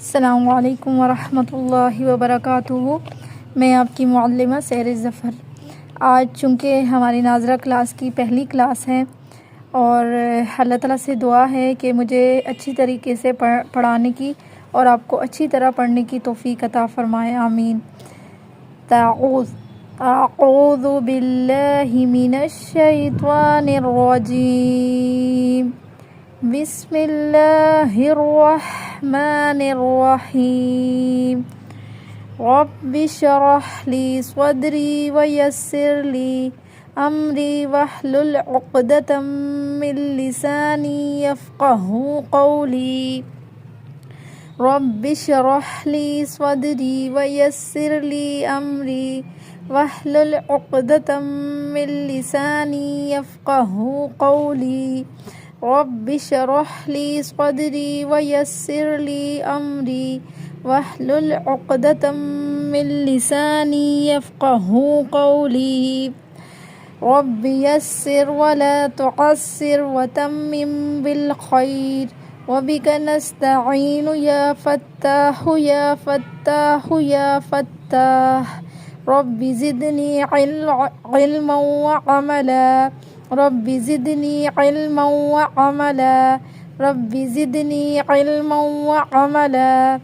السلام علیکم ورحمۃ اللہ وبرکاتہ۔ میں آپ کی معلمہ سحر ظفر۔ آج چونکہ ہماری ناظرہ کلاس کی پہلی کلاس ہے اور اللہ تعالیٰ سے دعا ہے کہ مجھے اچھی طریقے سے پڑھانے کی اور آپ کو اچھی طرح پڑھنے کی توفیق عطا فرمائے، آمین۔ اعوذ باللہ من الشیطان الرجیم، بسم اللہ الرحمن الرحیم۔ رب اشرح لی صدری ویسر لی امری واحلل عقدۃ من لسانی یفقہوا قولی۔ رب اشرح لی صدری ویسر لی امری واحلل عقدۃ من لسانی یفقہوا قولی۔ رب اشرح لی صدری ویسر لی امری واحلل عقدۃ من لسانی یفقہوا قولی۔ رب یسر ولا تعسر وتمم بالخیر وبک نستعین یا فتاح یا فتاح یا فتاح۔ رب زدنی علما وعملا، رب زدنی علما وعملا، رب زدنی علما وعملا۔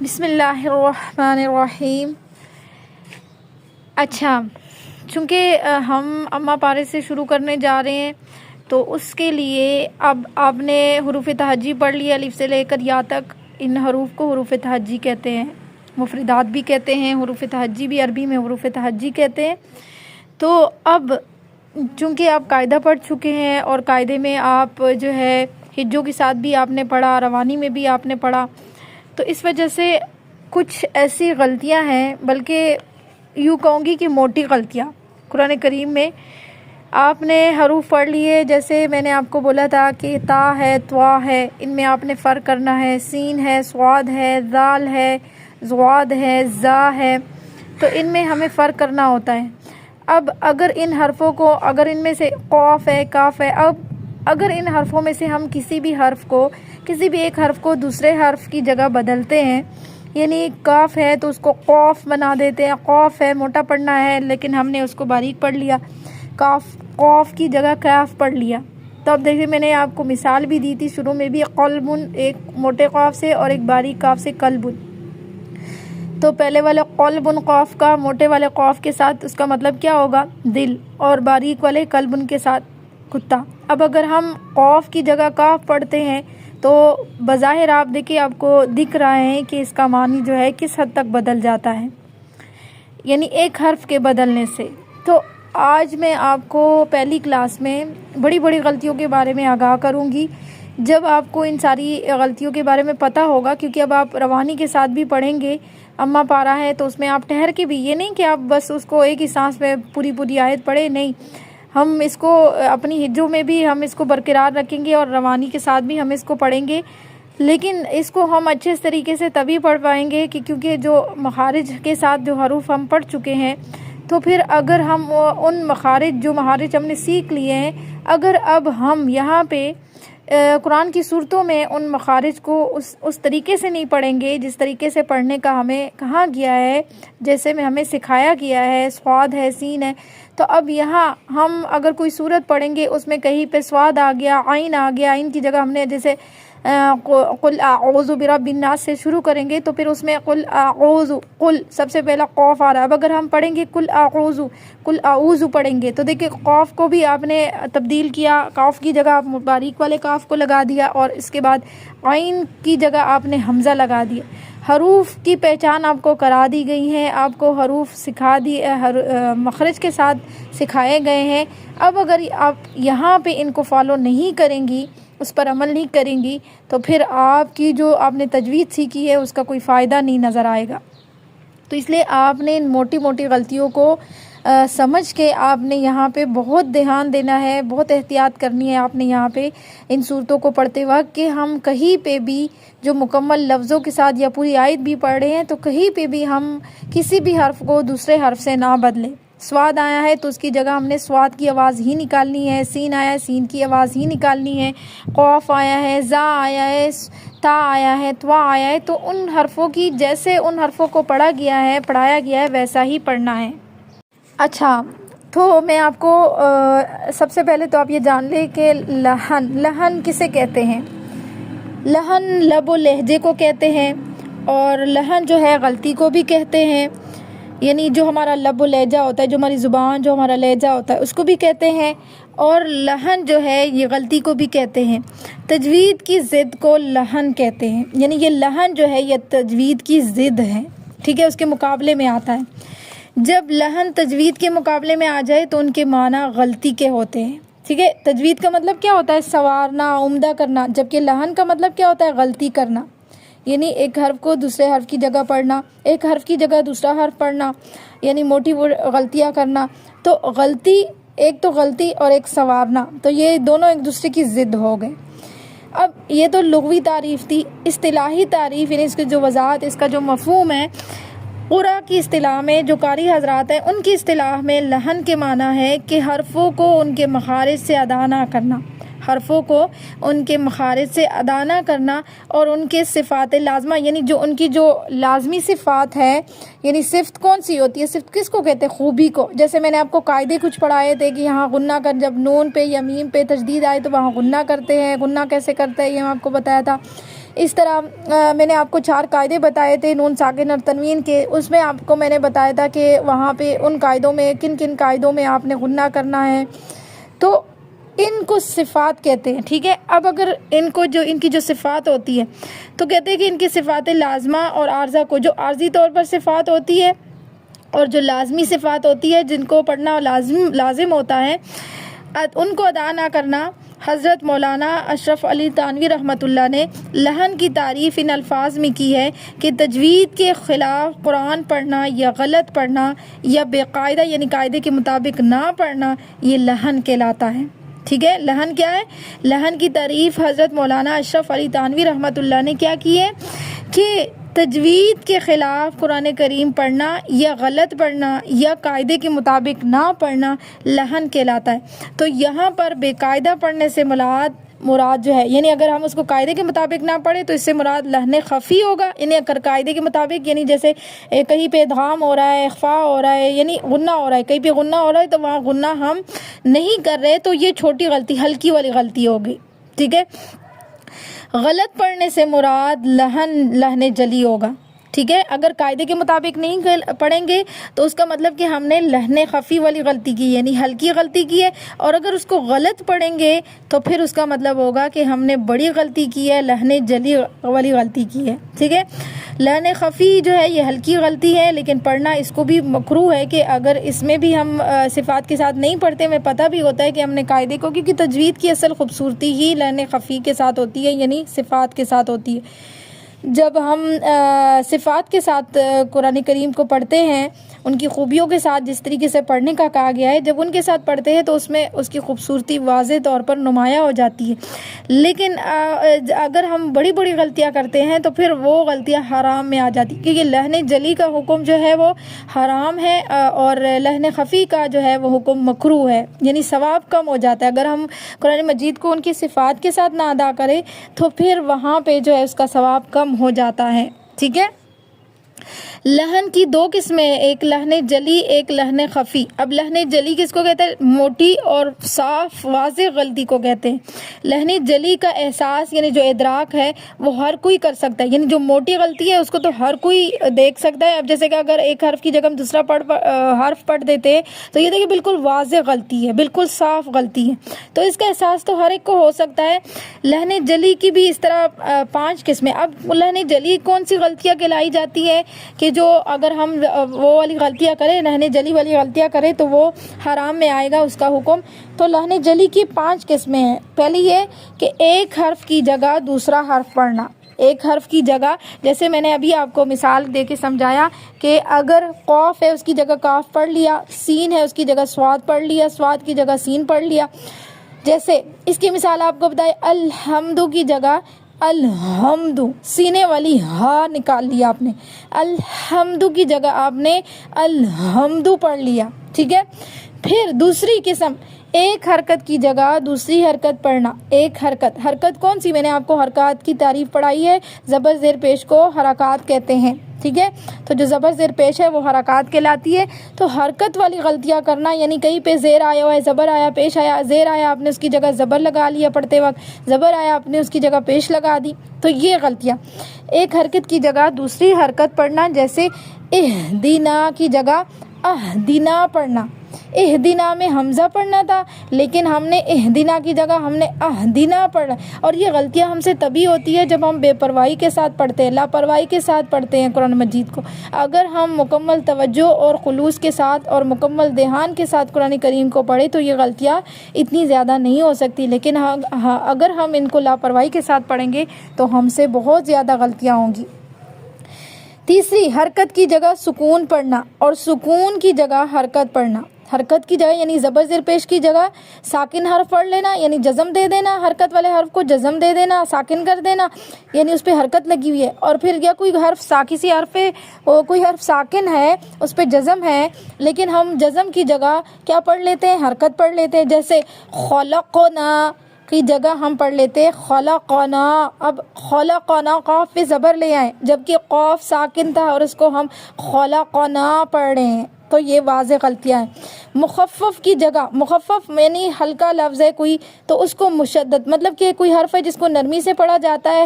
بسم اللہ الرحمن الرحیم۔ اچھا، چونکہ ہم اماں پارے سے شروع کرنے جا رہے ہیں تو اس کے لیے اب آپ نے حروف تہجی پڑھ لی، الف سے لے کر یا تک۔ ان حروف کو حروف تہجی کہتے ہیں، مفردات بھی کہتے ہیں، حروف تہجی بھی عربی میں حروف تہجی کہتے ہیں۔ تو اب چونکہ آپ قاعدہ پڑھ چکے ہیں اور قاعدے میں آپ جو ہے ہجوں کے ساتھ بھی آپ نے پڑھا، روانی میں بھی آپ نے پڑھا، تو اس وجہ سے کچھ ایسی غلطیاں ہیں، بلکہ یوں کہوں گی کہ موٹی غلطیاں قرآن کریم میں آپ نے حروف پڑھ لیے۔ جیسے میں نے آپ کو بولا تھا کہ تا ہے، طوا ہے، ان میں آپ نے فرق کرنا ہے۔ سین ہے، صاد ہے، ذال ہے، ضاد ہے، زا ہے، تو ان میں ہمیں فرق کرنا ہوتا ہے۔ اب اگر ان حرفوں کو، اگر ان میں سے قاف ہے، کاف ہے، اب اگر ان حرفوں میں سے ہم کسی بھی حرف کو، کسی بھی ایک حرف کو دوسرے حرف کی جگہ بدلتے ہیں، یعنی کاف ہے تو اس کو قوف بنا دیتے ہیں، قوف ہے موٹا پڑھنا ہے لیکن ہم نے اس کو باریک پڑھ لیا، قوف کی جگہ کاف پڑھ لیا۔ تو اب دیکھیں، میں نے آپ کو مثال بھی دی تھی شروع میں بھی، قلبن ایک موٹے قاف سے اور ایک باریک قاف سے قلبن۔ تو پہلے والے قلبن قاف کا موٹے والے قاف کے ساتھ اس کا مطلب کیا ہوگا؟ دل، اور باریک والے قلبن کے ساتھ کتا۔ اب اگر ہم قاف کی جگہ کاف پڑھتے ہیں تو بظاہر آپ دیکھیں، آپ کو دکھ رہا ہے کہ اس کا معنی جو ہے کس حد تک بدل جاتا ہے، یعنی ایک حرف کے بدلنے سے۔ تو آج میں آپ کو پہلی کلاس میں بڑی بڑی غلطیوں کے بارے میں آگاہ کروں گی۔ جب آپ کو ان ساری غلطیوں کے بارے میں پتہ ہوگا، کیونکہ اب آپ روانی کے ساتھ بھی پڑھیں گے، اماں پارا ہے تو اس میں آپ ٹھہر کے بھی، یہ نہیں کہ آپ بس اس کو ایک ہی سانس میں پوری آیت پڑھیں، نہیں، ہم اس کو اپنی ہجوں میں بھی ہم اس کو برقرار رکھیں گے اور روانی کے ساتھ بھی ہم اس کو پڑھیں گے، لیکن اس کو ہم اچھے طریقے سے تبھی پڑھ پائیں گے کہ کیونکہ جو مخارج کے ساتھ جو حروف ہم پڑھ چکے ہیں، تو پھر اگر ہم ان مخارج ہم نے سیکھ لیے ہیں، اگر اب ہم یہاں پہ قرآن کی صورتوں میں ان مخارج کو اس طریقے سے نہیں پڑھیں گے جس طریقے سے پڑھنے کا ہمیں کہا گیا ہے، جیسے میں ہمیں سکھایا گیا ہے، صاد ہے، سین ہے، تو اب یہاں ہم اگر کوئی صورت پڑھیں گے اس میں کہیں پہ صاد آ گیا، عین آ گیا، عین کی جگہ ہم نے جیسے قل اعوذ برب الناس سے شروع کریں گے تو پھر اس میں قل اعوذ، قل سب سے پہلا قوف آ رہا ہے۔ اب اگر ہم پڑھیں گے قل اعوذ پڑھیں گے تو دیکھیں قوف کو بھی آپ نے تبدیل کیا، قاف کی جگہ آپ باریک والے قاف کو لگا دیا اور اس کے بعد عین کی جگہ آپ نے حمزہ لگا دیا۔ حروف کی پہچان آپ کو کرا دی گئی ہے، آپ کو حروف سکھا دی، مخرج کے ساتھ سکھائے گئے ہیں۔ اب اگر آپ یہاں پہ ان کو فالو نہیں کریں گی، اس پر عمل نہیں کریں گی، تو پھر آپ کی جو آپ نے تجوید سیکھی ہے اس کا کوئی فائدہ نہیں نظر آئے گا۔ تو اس لیے آپ نے ان موٹی غلطیوں کو سمجھ کے آپ نے یہاں پہ بہت دھیان دینا ہے، بہت احتیاط کرنی ہے آپ نے یہاں پہ ان صورتوں کو پڑھتے وقت، کہ ہم کہیں پہ بھی جو مکمل لفظوں کے ساتھ یا پوری آیت بھی پڑھ رہے ہیں تو کہیں پہ بھی ہم کسی بھی حرف کو دوسرے حرف سے نہ بدلیں۔ سواد آیا ہے تو اس کی جگہ ہم نے سواد کی آواز ہی نکالنی ہے، سین آیا ہے سین کی آواز ہی نکالنی ہے، قاف آیا ہے، زا آیا ہے، تا آیا ہے، توا آیا ہے، تو ان حرفوں کی جیسے ان حرفوں کو پڑھایا گیا ہے ویسا ہی پڑھنا ہے۔ اچھا، تو میں آپ کو سب سے پہلے تو آپ یہ جان لیں کہ لحن کسے کہتے ہیں۔ لحن لب و لہجے کو کہتے ہیں، اور لحن جو ہے غلطی کو بھی کہتے ہیں، یعنی جو ہمارا لب و لہجہ ہوتا ہے، جو ہماری زبان، جو ہمارا لہجہ ہوتا ہے اس کو بھی کہتے ہیں، اور لحن جو ہے یہ غلطی کو بھی کہتے ہیں۔ تجوید کی ضد کو لحن کہتے ہیں، یعنی یہ لحن جو ہے یہ تجوید کی ضد ہے، ٹھیک ہے، اس کے مقابلے میں آتا ہے۔ جب لحن تجوید کے مقابلے میں آ جائے تو ان کے معنی غلطی کے ہوتے ہیں، ٹھیک ہے۔ تجوید کا مطلب کیا ہوتا ہے؟ سنوارنا، عمدہ کرنا، جبکہ لحن کا مطلب کیا ہوتا ہے؟ غلطی کرنا، یعنی ایک حرف کو دوسرے حرف کی جگہ پڑھنا، ایک حرف کی جگہ دوسرا حرف پڑھنا، یعنی موٹی غلطیاں کرنا۔ تو غلطی، ایک تو غلطی اور ایک سنوارنا، تو یہ دونوں ایک دوسرے کی ضد ہو گئے۔ اب یہ تو لغوی تعریف تھی۔ اصطلاحی تعریف، یعنی اس کی جو وضاحت، اس کا جو مفہوم ہے، قرآ کی اصطلاح میں، جو قاری حضرات ہیں ان کی اصطلاح میں لحن کے معنی ہے کہ حرفوں کو ان کے مخارج سے ادا نہ کرنا، حرفوں کو ان کے مخارج سے ادا نہ کرنا، اور ان کے صفات لازمہ، یعنی جو ان کی جو لازمی صفات ہے، یعنی صفت کون سی ہوتی ہے؟ صفت کس کو کہتے ہیں؟ خوبی کو۔ جیسے میں نے آپ کو قاعدے کچھ پڑھائے تھے کہ یہاں غنہ کر، جب نون پہ یا میم پہ تشدید آئے تو وہاں غنہ کرتے ہیں، غنہ کیسے کرتے ہیں یہ میں آپ کو بتایا تھا۔ اس طرح میں نے آپ کو 4 قاعدے بتائے تھے نون ساکن اور تنوین کے، اس میں آپ کو میں نے بتایا تھا کہ وہاں پہ ان قاعدوں میں کن کن قاعدوں میں آپ نے غنہ کرنا ہے، تو ان کو صفات کہتے ہیں، ٹھیک ہے۔ اب اگر ان کی جو صفات ہوتی ہے تو کہتے ہیں کہ ان کی صفات لازمہ اور عارضہ کو، جو عارضی طور پر صفات ہوتی ہے اور جو لازمی صفات ہوتی ہے جن کو پڑھنا لازم ہوتا ہے، ان کو ادا نہ کرنا۔ حضرت مولانا اشرف علی تھانوی رحمۃ اللہ نے لحن کی تعریف ان الفاظ میں کی ہے کہ تجوید کے خلاف قرآن پڑھنا یا غلط پڑھنا یا بے قاعدہ، یعنی قاعدے کے مطابق نہ پڑھنا، یہ لحن کہلاتا ہے، ٹھیک ہے۔ لحن کیا ہے؟ لحن کی تعریف حضرت مولانا اشرف علی تھانوی رحمۃ اللہ نے کیا کی ہے کہ تجوید کے خلاف قرآن کریم پڑھنا یا غلط پڑھنا یا قاعدے کے مطابق نہ پڑھنا لحن کہلاتا ہے۔ تو یہاں پر بے قاعدہ پڑھنے سے مراد جو ہے، یعنی اگر ہم اس کو قاعدے کے مطابق نہ پڑھیں تو اس سے مراد لحن خفی ہوگا، یعنی اگر قاعدے کے مطابق، یعنی جیسے کہیں پہ ادغام ہو رہا ہے، اخفاء ہو رہا ہے، یعنی غنہ ہو رہا ہے، کہیں پہ غنہ ہو رہا ہے تو وہاں غنہ ہم نہیں کر رہے، تو یہ چھوٹی غلطی، ہلکی والی غلطی ہوگی، ٹھیک ہے۔ غلط پڑھنے سے مراد لحن جلی ہوگا، ٹھیک ہے۔ اگر قاعدے کے مطابق نہیں پڑھیں گے تو اس کا مطلب کہ ہم نے لحن خفی والی غلطی کی، یعنی ہلکی غلطی کی ہے، اور اگر اس کو غلط پڑھیں گے تو پھر اس کا مطلب ہوگا کہ ہم نے بڑی غلطی کی ہے، لحن جلی والی غلطی کی ہے، ٹھیک ہے۔ لحن خفی جو ہے یہ ہلکی غلطی ہے، لیکن پڑھنا اس کو بھی مکروہ ہے کہ اگر اس میں بھی ہم صفات کے ساتھ نہیں پڑھتے، ہمیں پتہ بھی ہوتا ہے کہ ہم نے قاعدے کو، کیونکہ تجوید کی اصل خوبصورتی ہی لحن خفی کے ساتھ ہوتی ہے، یعنی صفات کے ساتھ ہوتی ہے۔ جب ہم صفات کے ساتھ قرآن کریم کو پڑھتے ہیں، ان کی خوبیوں کے ساتھ جس طریقے سے پڑھنے کا کہا گیا ہے، جب ان کے ساتھ پڑھتے ہیں تو اس میں اس کی خوبصورتی واضح طور پر نمایاں ہو جاتی ہے۔ لیکن اگر ہم بڑی بڑی غلطیاں کرتے ہیں تو پھر وہ غلطیاں حرام میں آ جاتی، کیونکہ لحن جلی کا حکم جو ہے وہ حرام ہے، اور لحن خفی کا جو ہے وہ حکم مکروہ ہے، یعنی ثواب کم ہو جاتا ہے۔ اگر ہم قرآن مجید کو ان کی صفات کے ساتھ نہ ادا کریں تو پھر وہاں پہ جو ہے اس کا ثواب کم ہو جاتا ہے، ٹھیک ہے۔ لحن کی 2 قسمیں، ایک لحن جلی، ایک لحن خفی۔ اب لحن جلی کس کو کہتے ہیں؟ موٹی اور صاف واضح غلطی کو کہتے ہیں۔ لحن جلی کا احساس، یعنی جو ادراک ہے، وہ ہر کوئی کر سکتا ہے، یعنی جو موٹی غلطی ہے اس کو تو ہر کوئی دیکھ سکتا ہے۔ اب جیسے کہ اگر ایک حرف کی جگہ ہم دوسرا حرف پڑھ دیتے ہیں تو یہ دیکھیں بالکل واضح غلطی ہے، بالکل صاف غلطی ہے، تو اس کا احساس تو ہر ایک کو ہو سکتا ہے۔ لحن جلی کی بھی اس طرح 5 قسمیں۔ اب لحن جلی کون سی غلطیاں کہلائی جاتی ہے کہ جو اگر ہم وہ والی غلطیاں کریں، لحن جلی والی غلطیاں کریں تو وہ حرام میں آئے گا اس کا حکم۔ تو لحن جلی کی 5 قسمیں ہیں۔ پہلی یہ کہ ایک حرف کی جگہ دوسرا حرف پڑھنا، ایک حرف کی جگہ، جیسے میں نے ابھی آپ کو مثال دے کے سمجھایا کہ اگر قاف ہے اس کی جگہ کاف پڑھ لیا، سین ہے اس کی جگہ سواد پڑھ لیا، سواد کی جگہ سین پڑھ لیا۔ جیسے اس کی مثال آپ کو بتائے، الحمد کی جگہ الحمد، سینے والی ہا نکال لیا آپ نے، الحمد کی جگہ آپ نے الحمد پڑھ لیا، ٹھیک ہے۔ پھر دوسری قسم، ایک حرکت کی جگہ دوسری حرکت پڑھنا، ایک حرکت کون سی؟ میں نے آپ کو حرکات کی تعریف پڑھائی ہے، زبر زیر پیش کو حرکات کہتے ہیں، ٹھیک ہے۔ تو جو زبر زیر پیش ہے وہ حرکات کہلاتی ہے۔ تو حرکت والی غلطیاں کرنا، یعنی کہیں پہ زیر آیا ہوا ہے، زبر آیا، پیش آیا، زیر آیا آپ نے اس کی جگہ زبر لگا لیا پڑھتے وقت، زبر آیا آپ نے اس کی جگہ پیش لگا دی، تو یہ غلطیاں۔ ایک حرکت کی جگہ دوسری حرکت پڑھنا، جیسے اہدنا کی جگہ اہدنا پڑھنا، اہدنا میں حمزہ پڑھنا تھا لیکن ہم نے اہدنا کی جگہ ہم نے اہدنا پڑھا، اور یہ غلطیاں ہم سے تبھی ہوتی ہے جب ہم بے پرواہی کے ساتھ پڑھتے ہیں، لاپرواہی کے ساتھ پڑھتے ہیں قرآن مجید کو۔ اگر ہم مکمل توجہ اور خلوص کے ساتھ اور مکمل دھیان کے ساتھ قرآن کریم کو پڑھیں تو یہ غلطیاں اتنی زیادہ نہیں ہو سکتی، لیکن اگر ہم ان کو لاپرواہی کے ساتھ پڑھیں گے تو ہم سے بہت زیادہ غلطیاں ہوں گی۔ تیسری، حرکت کی جگہ سکون پڑھنا اور سکون کی جگہ حرکت پڑھنا۔ حرکت کی جگہ یعنی زبر زیر پیش کی جگہ ساکن حرف پڑھ لینا، یعنی جزم دے دینا، حرکت والے حرف کو جزم دے دینا، ساکن کر دینا، یعنی اس پہ حرکت لگی ہوئی ہے۔ اور پھر یا کوئی حرف کسی حرف پہ کوئی حرف ساکن ہے اس پہ جزم ہے، لیکن ہم جزم کی جگہ کیا پڑھ لیتے ہیں؟ حرکت پڑھ لیتے ہیں۔ جیسے خلقنا کی جگہ ہم پڑھ لیتے ہیں خلقنا، اب خلقنا قاف پہ زبر لے آئیں جبکہ قاف ساکن تھا اور اس کو ہم خلقنا پڑھ رہے ہیں، تو یہ واضح غلطیاں ہیں۔ مخفف کی جگہ، مخفف یعنی ہلکا لفظ ہے کوئی تو اس کو مشدد، مطلب کہ کوئی حرف ہے جس کو نرمی سے پڑھا جاتا ہے،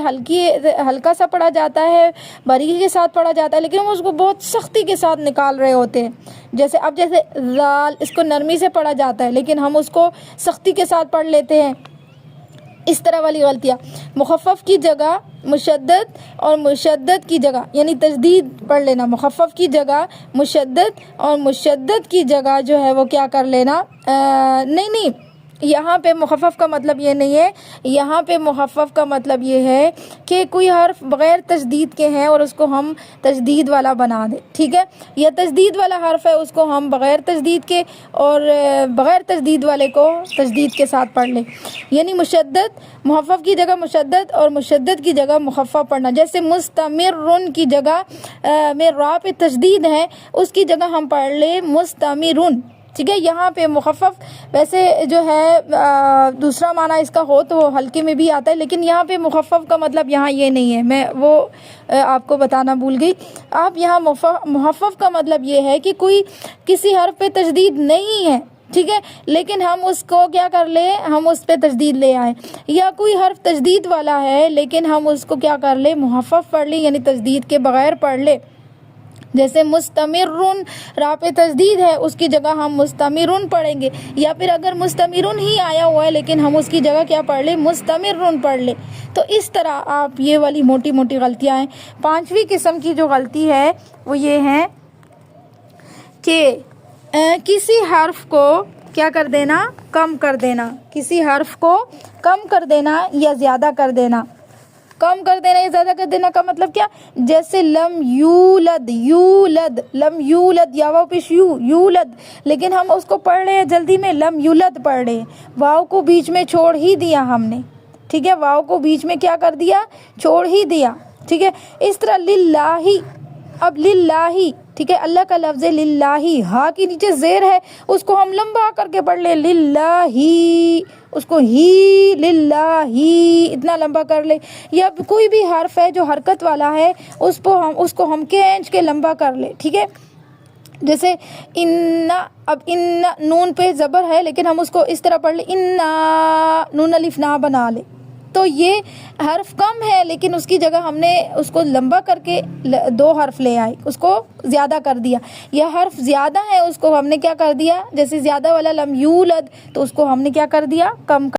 ہلکا سا پڑھا جاتا ہے، باریکی کے ساتھ پڑھا جاتا ہے، لیکن ہم اس کو بہت سختی کے ساتھ نکال رہے ہوتے ہیں۔ جیسے ذال، اس کو نرمی سے پڑھا جاتا ہے لیکن ہم اس کو سختی کے ساتھ پڑھ لیتے ہیں، اس طرح والی غلطیاں۔ مخفف کی جگہ مشدد اور مشدد کی جگہ یعنی تشدید پڑھ لینا، مخفف کی جگہ مشدد اور مشدد کی جگہ جو ہے وہ کیا کر لینا، نہیں یہاں پہ مخفف کا مطلب یہ نہیں ہے، یہاں پہ مخفف کا مطلب یہ ہے کہ کوئی حرف بغیر تشدید کے ہیں اور اس کو ہم تشدید والا بنا دیں، ٹھیک ہے، یا تشدید والا حرف ہے اس کو ہم بغیر تشدید کے اور بغیر تشدید والے کو تشدید کے ساتھ پڑھ لیں، یعنی مشدد، مخفف کی جگہ مشدد اور مشدد کی جگہ مخفف پڑھنا۔ جیسے مستمرن کی جگہ میں را پہ تشدید ہے، اس کی جگہ ہم پڑھ لیں مستمرن، ٹھیک ہے۔ یہاں پہ مخفف ویسے جو ہے دوسرا معنی اس کا ہو تو وہ ہلکے میں بھی آتا ہے، لیکن یہاں پہ مخفف کا مطلب یہاں یہ نہیں ہے، میں وہ آپ کو بتانا بھول گئی۔ آپ یہاں مخفف کا مطلب یہ ہے کہ کوئی کسی حرف پہ تشدید نہیں ہے، ٹھیک ہے، لیکن ہم اس کو کیا کر لیں، ہم اس پہ تشدید لے آئیں، یا کوئی حرف تشدید والا ہے لیکن ہم اس کو کیا کر لیں، مخفف پڑھ لیں، یعنی تشدید کے بغیر پڑھ لیں۔ جیسے مستمرن، را پہ تشدید ہے اس کی جگہ ہم مستمرن پڑھیں گے، یا پھر اگر مستمرن ہی آیا ہوا ہے لیکن ہم اس کی جگہ کیا پڑھ لیں، مستمرن پڑھ لیں۔ تو اس طرح آپ یہ والی موٹی موٹی غلطیاں ہیں۔ پانچویں قسم کی جو غلطی ہے وہ یہ ہے کہ کسی حرف کو کیا کر دینا، کم کر دینا، کسی حرف کو کم کر دینا یا زیادہ کر دینا۔ کم کر دینا یا زیادہ کر دینا کا مطلب کیا؟ جیسے لم یولد، یولد، لم یولد، یا واو پیش یولد، لیکن ہم اس کو پڑھ رہے ہیں جلدی میں لم یولد پڑھ رہے ہیں، واو کو بیچ میں چھوڑ ہی دیا ہم نے، ٹھیک ہے، واو کو بیچ میں کیا کر دیا، چھوڑ ہی دیا، ٹھیک ہے۔ اس طرح للہ، اب للہ، ٹھیک ہے، اللہ کا لفظ ہے للہ، ہا کی نیچے زیر ہے، اس کو ہم لمبا کر کے پڑھ لیں للہ، اس کو ہی للہ اتنا لمبا کر لیں، یا کوئی بھی حرف ہے جو حرکت والا ہے اس کو ہم کھینچ کے لمبا کر لیں، ٹھیک ہے۔ جیسے انا، اب ان نون پہ زبر ہے لیکن ہم اس کو اس طرح پڑھ لیں انا، نون الف نا بنا لیں، تو یہ حرف کم ہے لیکن اس کی جگہ ہم نے اس کو لمبا کر کے دو حرف لے آئے، اس کو زیادہ کر دیا، یا حرف زیادہ ہے اس کو ہم نے کیا کر دیا، جیسے زیادہ والا لم یولد تو اس کو ہم نے کیا کر دیا، کم